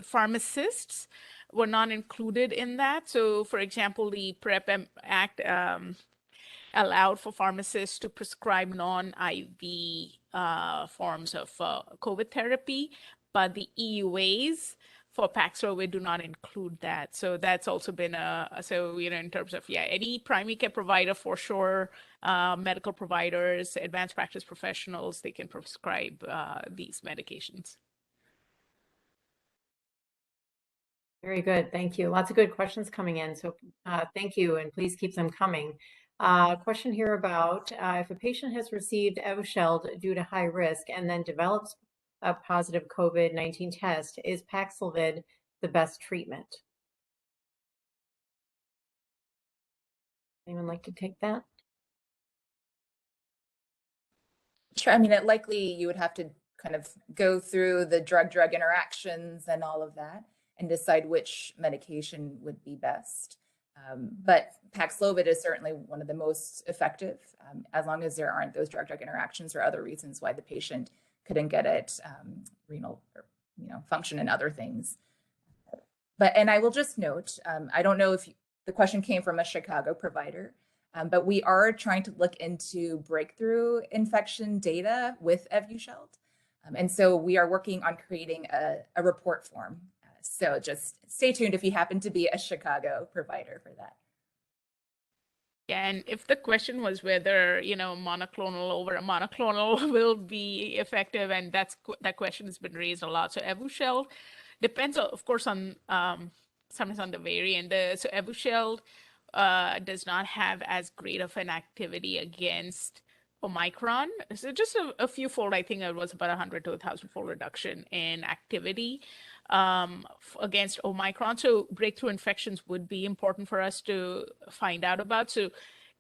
Pharmacists were not included in that. So, for example, the PrEP Act allowed for pharmacists to prescribe non-IV forms of COVID therapy, but the EUAs for Paxlevid do not include that. So that's also been in terms of, any primary care provider for sure, medical providers, advanced practice professionals, they can prescribe these medications. Very good. Thank you. Lots of good questions coming in. So thank you, and please keep them coming. Question here about if a patient has received Evusheld due to high risk and then develops a positive COVID-19 test, is Paxlevid the best treatment? Anyone like to take that? Sure. I mean, it likely you would have to kind of go through the drug-drug interactions and all of that and decide which medication would be best. But Paxlevid is certainly one of the most effective, as long as there aren't those drug-drug interactions or other reasons why the patient couldn't get it, renal or, function and other things. And I will just note, I don't know if the question came from a Chicago provider, but we are trying to look into breakthrough infection data with Evusheld. And so we are working on creating a report form. So just stay tuned if you happen to be a Chicago provider for that. Yeah, and if the question was whether, monoclonal over a monoclonal will be effective, and that question has been raised a lot. So Evusheld depends, of course, on sometimes on the variant. So Evusheld does not have as great of an activity against Omicron. So just a few fold, I think it was about 100 to 1,000 fold reduction in activity against Omicron. So breakthrough infections would be important for us to find out about. So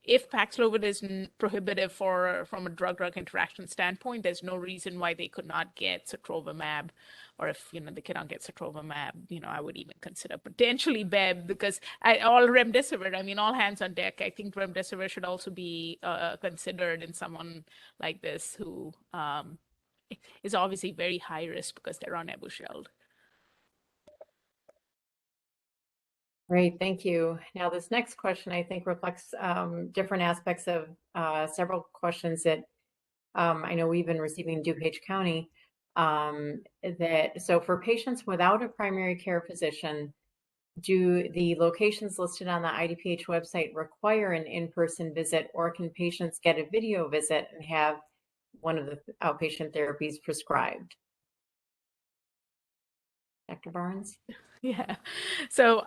if Paxlevid is prohibitive from a drug-drug interaction standpoint, there's no reason why they could not get Cetrova Bab, or if they cannot get Cetrova Bab, I would even consider potentially Bab, because all Remdissevier, all hands on deck. I think Remdissevier should also be considered in someone like this who is obviously very high risk because they're on Evusheld. Great, thank you. Now, this next question, I think, reflects different aspects of several questions that I know we've been receiving in DuPage County. So for patients without a primary care physician, do the locations listed on the Idph website require an in-person visit, or can patients get a video visit and have one of the outpatient therapies prescribed? Dr. Barnes? Yeah, so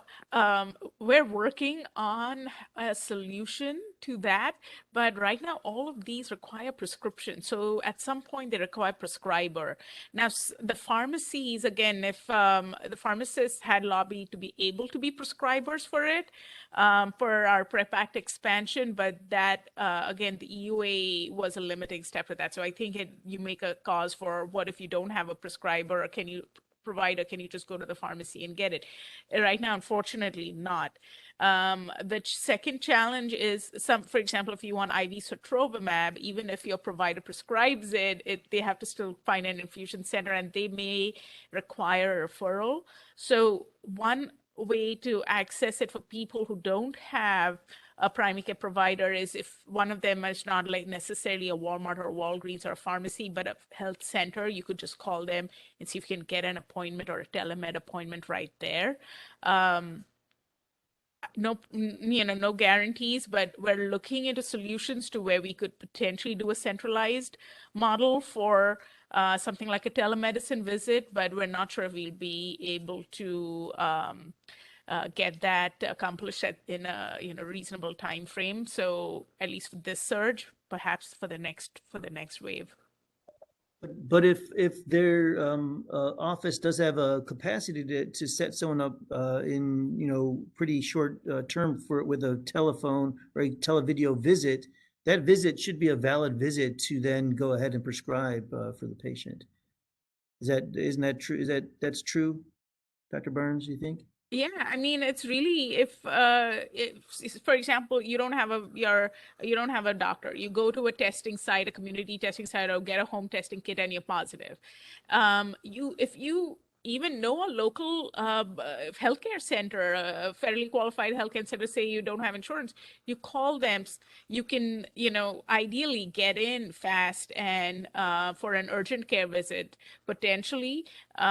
we're working on a solution to that, but right now all of these require prescription. So at some point they require prescriber. Now the pharmacies, again, if the pharmacists had lobbied to be able to be prescribers for it, for our PrEP Act expansion, but that again, the EUA was a limiting step for that. So I think you make a cause for what if you don't have a prescriber, or can you just go to the pharmacy and get it? Right now, unfortunately, not. The second challenge is for example, if you want IV Cetrova Bab, even if your provider prescribes it, they have to still find an infusion center, and they may require a referral. So one way to access it for people who don't have a primary care provider is if one of them is not like necessarily a Walmart or a Walgreens or a pharmacy, but a health center, you could just call them and see if you can get an appointment or a telemed appointment right there. No guarantees, but we're looking into solutions to where we could potentially do a centralized model for something like a telemedicine visit, but we're not sure if we'll be able to get that accomplished in a reasonable time frame. So at least for this surge, perhaps for the next wave. But if their office does have a capacity to set someone up in pretty short term with a telephone or a televideo visit, that visit should be a valid visit to then go ahead and prescribe for the patient. Isn't that true? That's true, Dr. Barnes, you think? Yeah, I mean, it's really if for example, you don't have a doctor, you go to a testing site, a community testing site, or get a home testing kit, and you're positive. If you even know a local healthcare center, a federally qualified healthcare center, say you don't have insurance, you call them. You can, ideally get in fast and for an urgent care visit. Potentially,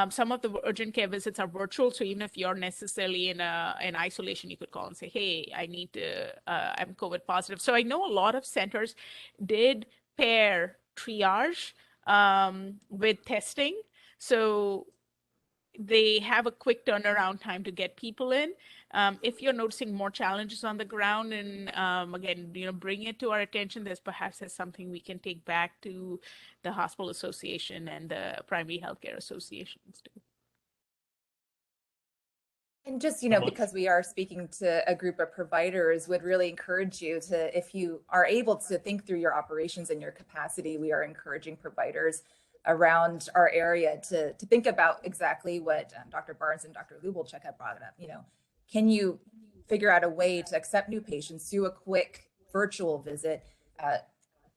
some of the urgent care visits are virtual, so even if you're necessarily in isolation, you could call and say, "Hey, I'm COVID positive." So I know a lot of centers did pair triage with testing, so they have a quick turnaround time to get people in. If you're noticing more challenges on the ground, and again, bring it to our attention, perhaps something we can take back to the hospital association and the primary healthcare associations too. And just, because we are speaking to a group of providers, would really encourage you to, if you are able to think through your operations and your capacity, we are encouraging providers around our area to think about exactly what Dr. Barnes and Dr. Lubelchek have brought up. Can you figure out a way to accept new patients, do a quick virtual visit,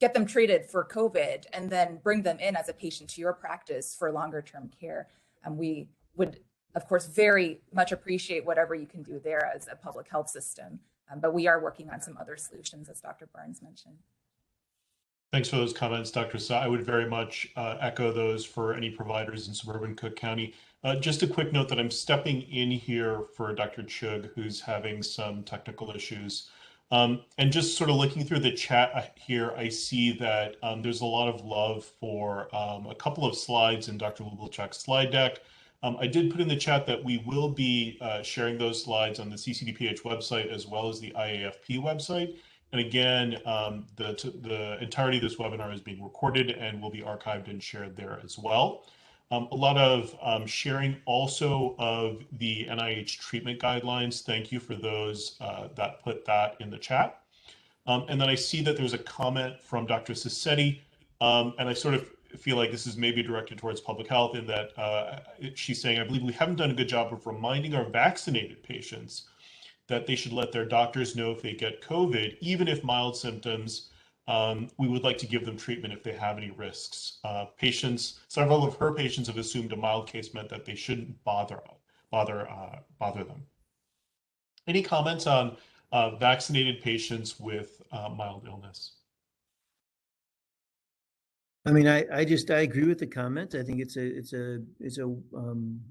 get them treated for COVID, and then bring them in as a patient to your practice for longer term care? We would, of course, very much appreciate whatever you can do there as a public health system. But we are working on some other solutions, as Dr. Barnes mentioned. Thanks for those comments, Dr. Sa. I would very much echo those for any providers in suburban Cook County. Just a quick note that I'm stepping in here for Dr. Chug, who's having some technical issues. And just sort of looking through the chat here, I see that there's a lot of love for a couple of slides in Dr. Lubelchek's slide deck. I did put in the chat that we will be sharing those slides on the CCDPH website as well as the IAFP website. And again, the entirety of this webinar is being recorded and will be archived and shared there as well. A lot of sharing also of the NIH treatment guidelines. Thank you for those that put that in the chat. And then I see that there's a comment from Dr. Cisetti, and I sort of feel like this is maybe directed towards public health in that she's saying, I believe we haven't done a good job of reminding our vaccinated patients that they should let their doctors know if they get COVID, even if mild symptoms. We would like to give them treatment if they have any risks. Several of her patients have assumed a mild case meant that they shouldn't bother them. Any comments on vaccinated patients with mild illness? I mean, I agree with the comment. I think it's a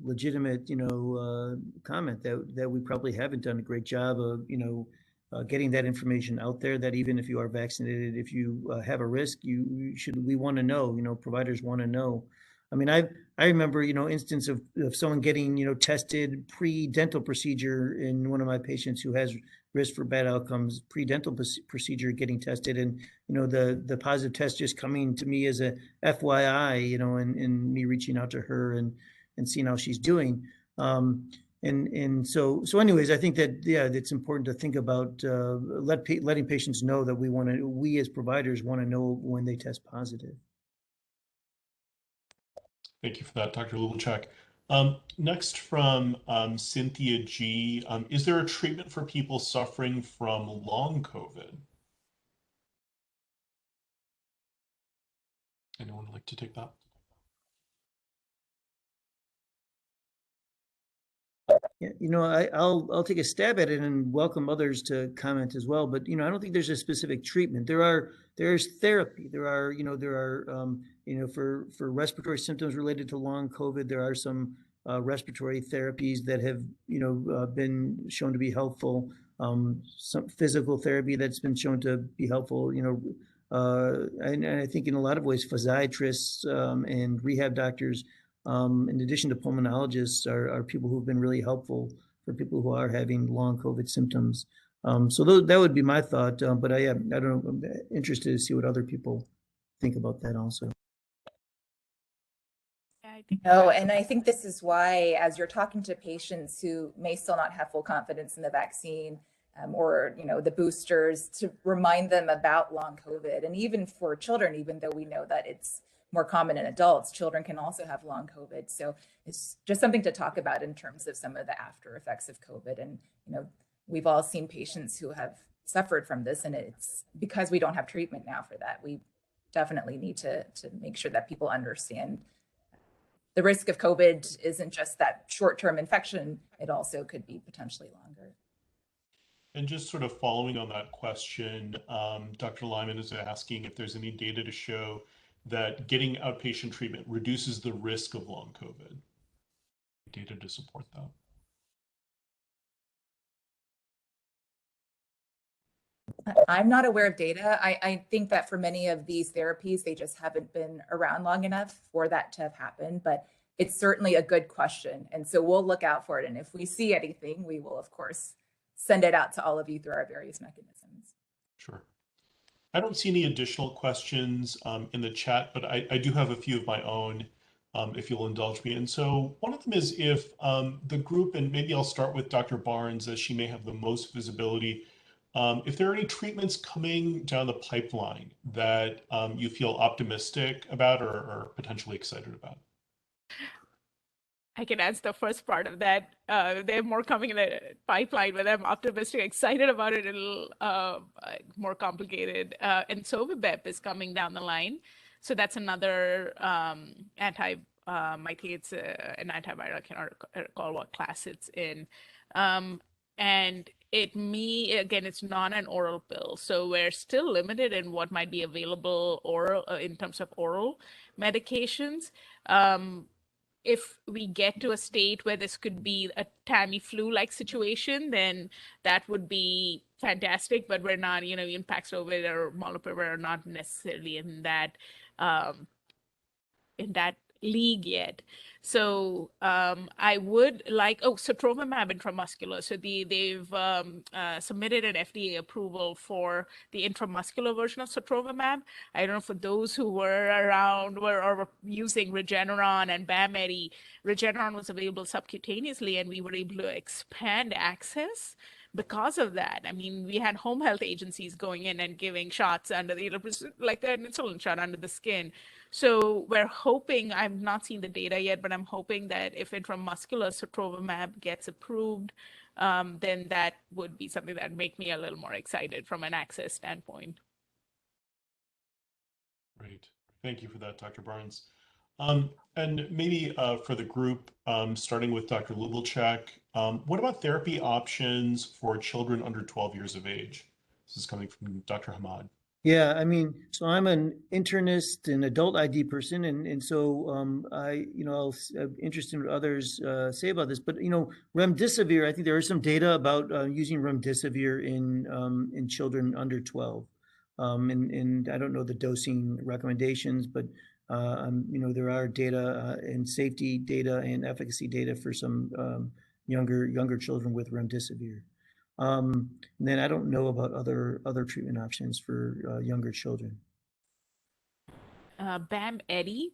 legitimate, comment that we probably haven't done a great job of, getting that information out there, that even if you are vaccinated, if you have a risk, we want to know, providers want to know. I mean, I remember, instance of someone getting, tested pre-dental procedure in one of my patients who has risk for bad outcomes, pre-dental procedure getting tested, and the positive test just coming to me as a FYI, and me reaching out to her and seeing how she's doing. And so anyways, I think that, yeah, it's important to think about letting patients know that we as providers want to know when they test positive. Thank you for that, Dr. Lubelchek. Next from Cynthia G. Is there a treatment for people suffering from long COVID? Anyone like to take that? Yeah, I'll take a stab at it and welcome others to comment as well. But I don't think there's a specific treatment. There's therapy. There are for respiratory symptoms related to long COVID, there are some respiratory therapies that have been shown to be helpful. Some physical therapy that's been shown to be helpful. And I think in a lot of ways, physiatrists and rehab doctors, in addition to pulmonologists, are people who've been really helpful for people who are having long COVID symptoms. So that would be my thought. But I don't know. I'm interested to see what other people think about that also. anything? No, and I think this is why, as you're talking to patients who may still not have full confidence in the vaccine, or the boosters, to remind them about long COVID. And even for children, even though we know that it's more common in adults, children can also have long COVID. So it's just something to talk about in terms of some of the after effects of COVID. And we've all seen patients who have suffered from this, and it's because we don't have treatment now for that. We definitely need to make sure that people understand the risk of COVID isn't just that short-term infection, it also could be potentially longer. And just sort of following on that question, Dr. Lyman is asking if there's any data to show that getting outpatient treatment reduces the risk of long COVID. Data to support that. I'm not aware of data. I think that for many of these therapies, they just haven't been around long enough for that to have happened, but it's certainly a good question. And so we'll look out for it. And if we see anything, we will, of course, send it out to all of you through our various mechanisms. Sure. I don't see any additional questions in the chat, but I do have a few of my own, if you'll indulge me. And so one of them is if the group, and maybe I'll start with Dr. Barnes, as she may have the most visibility, if there are any treatments coming down the pipeline that you feel optimistic about or potentially excited about. I can answer the first part of that. They're more coming in the pipeline, but I'm optimistic, excited about it. A little more complicated. And Cetrova Bab is coming down the line. So that's another I think it's an antiviral. I cannot recall what class it's in. And it's not an oral pill. So we're still limited in what might be available oral in terms of oral medications. If we get to a state where this could be a Tamiflu-like situation, then that would be fantastic. But we're not, even Paxlevid or Malnupiravir are not necessarily in that league yet. So I would like, Cetrova Bab intramuscular. So they've submitted an FDA approval for the intramuscular version of Cetrova Bab. I don't know, for those who were around or using Regeneron and Bamedi, Regeneron was available subcutaneously, and we were able to expand access because of that. I mean, we had home health agencies going in and giving shots under the, like an insulin shot under the skin. So we're hoping, I've not seen the data yet, but I'm hoping that if intramuscular Cetrova Bab gets approved, then that would be something that would make me a little more excited from an access standpoint. Great. Thank you for that, Dr. Barnes. And maybe for the group, starting with Dr. Lubelchek, what about therapy options for children under 12 years of age? This is coming from Dr. Hamad. Yeah, I mean, so I'm an internist and adult ID person, and so I'm interested in what others say about this. But Remdissevier, I think there is some data about using Remdissevier in children under 12, and I don't know the dosing recommendations, but there are data and safety data and efficacy data for some younger children with Remdissevier. And then I don't know about other treatment options for younger children. Bamedi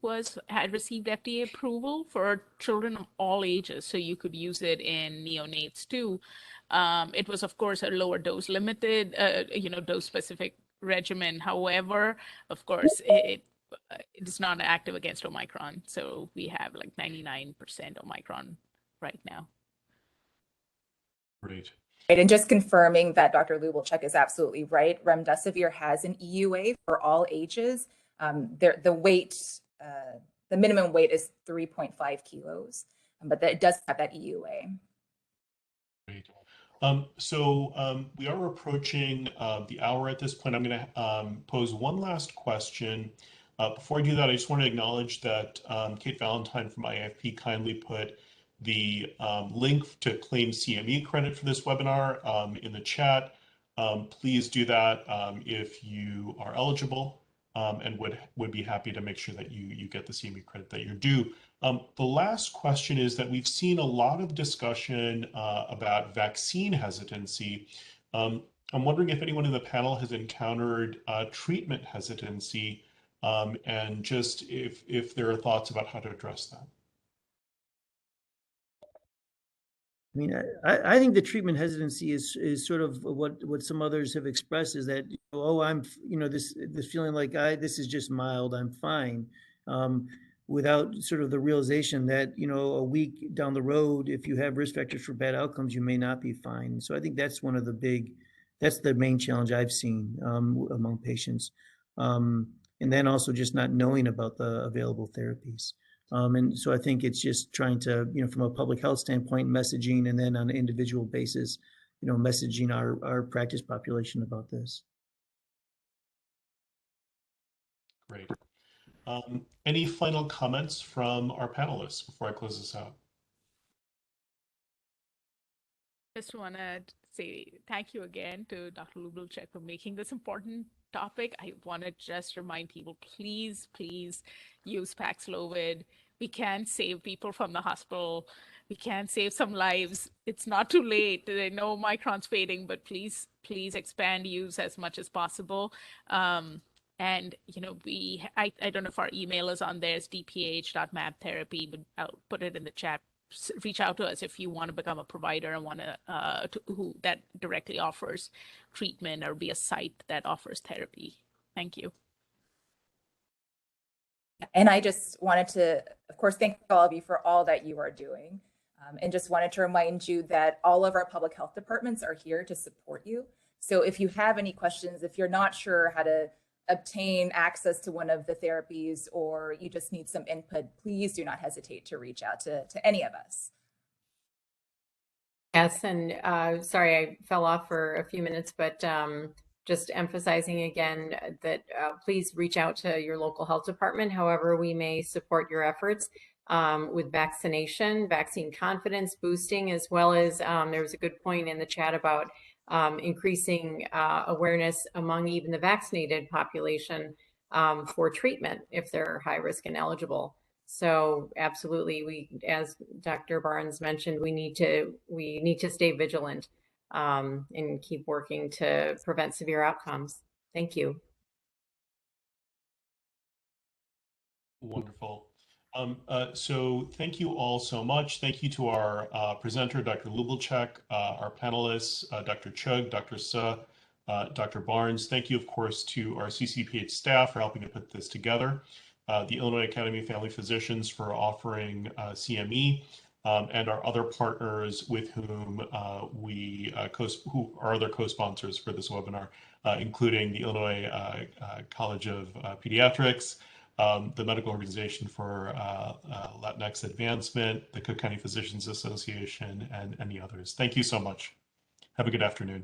had received FDA approval for children of all ages, so you could use it in neonates too. It was, of course, a lower dose limited, dose specific regimen. However, of course, it is not active against Omicron, so we have like 99% Omicron right now. Great. And just confirming that Dr. Lubelchek is absolutely right. Remdesivir has an EUA for all ages. The weight, the minimum weight is 3.5 kilos, but it does have that EUA. Great. So we are approaching the hour at this point. I'm going to pose one last question. Before I do that, I just want to acknowledge that Kate Valentine from IFP kindly put the link to claim CME credit for this webinar in the chat. Please do that if you are eligible, and would be happy to make sure that you get the CME credit that you're due. The last question is that we've seen a lot of discussion about vaccine hesitancy. I'm wondering if anyone in the panel has encountered treatment hesitancy, and just if there are thoughts about how to address that. I mean, I think the treatment hesitancy is sort of what some others have expressed, is that, oh, I'm, this feeling like this is just mild, I'm fine, without sort of the realization that, a week down the road, if you have risk factors for bad outcomes, you may not be fine. So I think that's that's the main challenge I've seen among patients. And then also just not knowing about the available therapies. And so I think it's just trying to, from a public health standpoint, messaging, and then on an individual basis, messaging our practice population about this. Great. Any final comments from our panelists before I close this out? Just want to say thank you again to Dr. Lubelchek for making this important topic. I want to just remind people, please use Paxlevid. We can save people from the hospital. We can save some lives. It's not too late. They know Omicron's fading, but please expand use as much as possible. And I don't know if our email is on there. It's dph.mabtherapy, but I'll put it in the chat. Reach out to us if you want to become a provider and want to who that directly offers treatment, or be a site that offers therapy. Thank you. And I just wanted to, of course, thank all of you for all that you are doing. And just wanted to remind you that all of our public health departments are here to support you. So if you have any questions, if you're not sure how to obtain access to one of the therapies, or you just need some input, please do not hesitate to reach out to any of us. Yes, and sorry, I fell off for a few minutes, but just emphasizing again that please reach out to your local health department, however we may support your efforts with vaccination, vaccine confidence boosting, as well as there was a good point in the chat about increasing awareness among even the vaccinated population for treatment if they're high risk and eligible. So absolutely, as Dr. Barnes mentioned, we need to stay vigilant and keep working to prevent severe outcomes. Thank you. Wonderful. So thank you all so much. Thank you to our presenter, Dr. Lubelchek, our panelists, Dr. Chug, Dr. Suh, Dr. Barnes. Thank you, of course, to our CCDPH staff for helping to put this together, the Illinois Academy of Family Physicians for offering CME, and our other partners with whom who are other co-sponsors for this webinar, including the Illinois College of Pediatrics, the Medical Organization for Latinx Advancement, the Cook County Physicians Association, and many others. Thank you so much. Have a good afternoon.